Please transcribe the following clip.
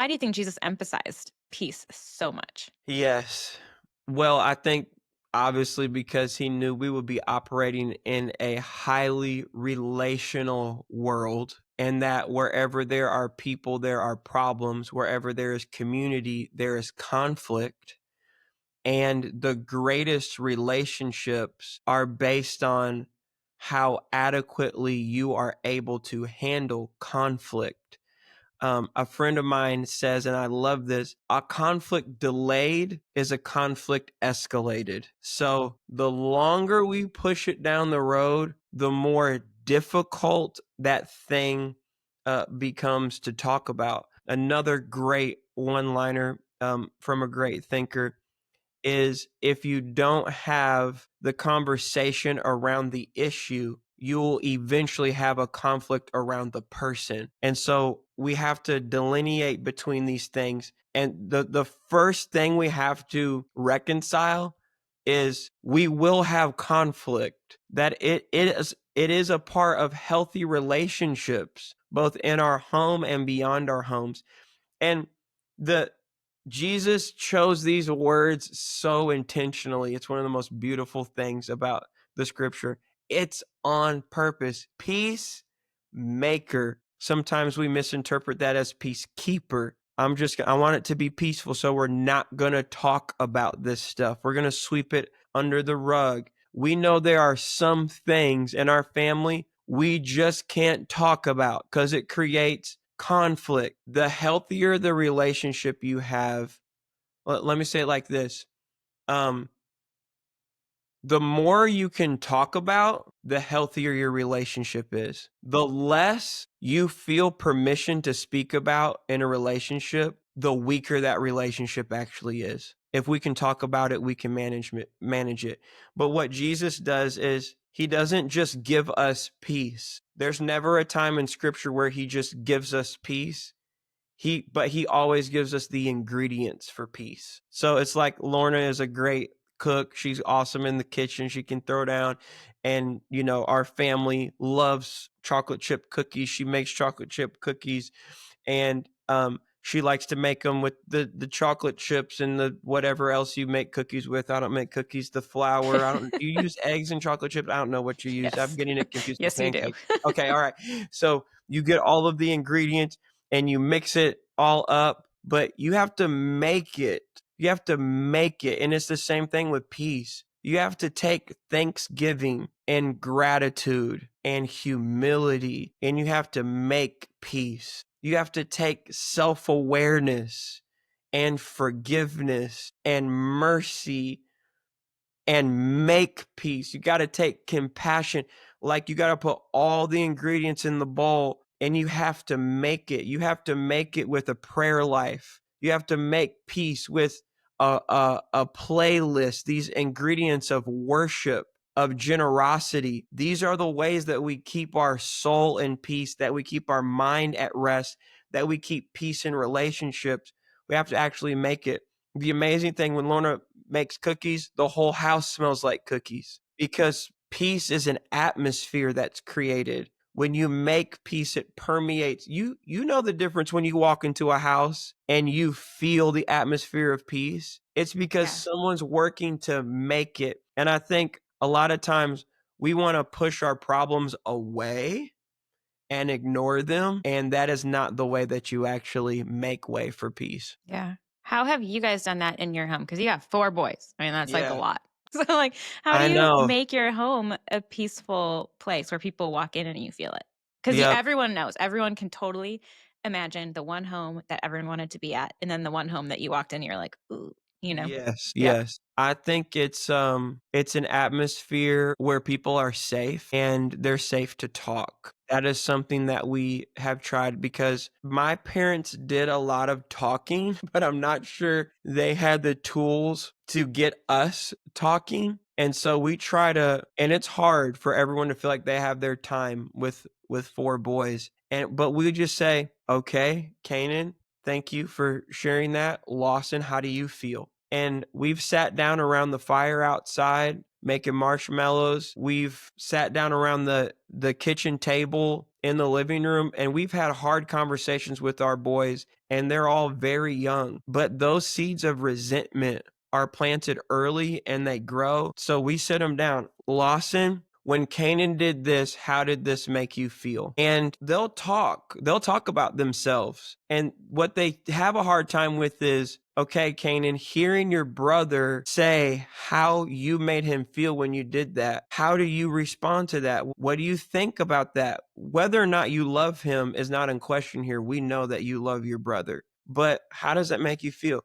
Why do you think Jesus emphasized peace so much? Yes. Well, I think obviously because he knew we would be operating in a highly relational world, and that wherever there are people, there are problems. Wherever there is community, there is conflict. And the greatest relationships are based on how adequately you are able to handle conflict. A friend of mine says, and I love this, a conflict delayed is a conflict escalated. So the longer we push it down the road, the more difficult that thing becomes to talk about. Another great one liner from a great thinker is if you don't have the conversation around the issue, you'll eventually have a conflict around the person. And so we have to delineate between these things. And the first thing we have to reconcile is we will have conflict. That it is a part of healthy relationships, both in our home and beyond our homes. And the Jesus chose these words so intentionally. It's one of the most beautiful things about the scripture. It's on purpose. Peacemaker. Sometimes we misinterpret that as peacekeeper. I want it to be peaceful, so we're not going to talk about this stuff. We're going to sweep it under the rug. We know there are some things in our family we just can't talk about because it creates conflict. The healthier the relationship you have, let me say it like this. Um, the more you can talk about, the healthier your relationship is. The less you feel permission to speak about in a relationship, the weaker that relationship actually is. If we can talk about it, we can manage it. But what Jesus does is he doesn't just give us peace. There's never a time in scripture where he just gives us peace. But he always gives us the ingredients for peace. So it's like Lorna is a great cook. She's awesome in the kitchen. She can throw down. And, our family loves chocolate chip cookies. She makes chocolate chip cookies. And she likes to make them with the chocolate chips and the whatever else you make cookies with. I don't make cookies, the flour. I don't. Do you use eggs and chocolate chips? I don't know what you use. I'm Yes. getting it confused with Yes, you do. pancakes. Okay, all right. So you get all of the ingredients and you mix it all up, but you have to make it. You have to make it. And it's the same thing with peace. You have to take thanksgiving and gratitude and humility, and you have to make peace. You have to take self-awareness and forgiveness and mercy and make peace. You got to take compassion. Like you got to put all the ingredients in the bowl and you have to make it. You have to make it with a prayer life. You have to make peace with a playlist, these ingredients of worship, of generosity. These are the ways that we keep our soul in peace, that we keep our mind at rest, that we keep peace in relationships. We have to actually make it. The amazing thing when Lorna makes cookies, the whole house smells like cookies because peace is an atmosphere that's created. When you make peace, it permeates. You know the difference when you walk into a house and you feel the atmosphere of peace. It's because Yeah. someone's working to make it. And I think a lot of times we want to push our problems away and ignore them. And that is not the way that you actually make way for peace. Yeah. How have you guys done that in your home? Because you have 4 boys. I mean, that's like a Yeah, lot. So, like, how do I you know. make your home a peaceful place where people walk in and you feel it? Because Yep. everyone knows, everyone can totally imagine the one home that everyone wanted to be at, and then the one home that you walked in, and you're like, ooh, you know? Yes, Yep. yes. I think it's an atmosphere where people are safe and they're safe to talk. That is something that we have tried because my parents did a lot of talking, but I'm not sure they had the tools to get us talking. And so we try to, and it's hard for everyone to feel like they have their time with 4 boys. But we just say, "Okay, Kanan, thank you for sharing that. Lawson, how do you feel?" And we've sat down around the fire outside making marshmallows. We've sat down around the kitchen table in the living room, and we've had hard conversations with our boys, and they're all very young. But those seeds of resentment are planted early and they grow. So we sit them down. Lawson, when Canaan did this, how did this make you feel? And they'll talk. They'll talk about themselves. And what they have a hard time with is, okay, Canaan, hearing your brother say how you made him feel when you did that. How do you respond to that? What do you think about that? Whether or not you love him is not in question here. We know that you love your brother. But how does that make you feel?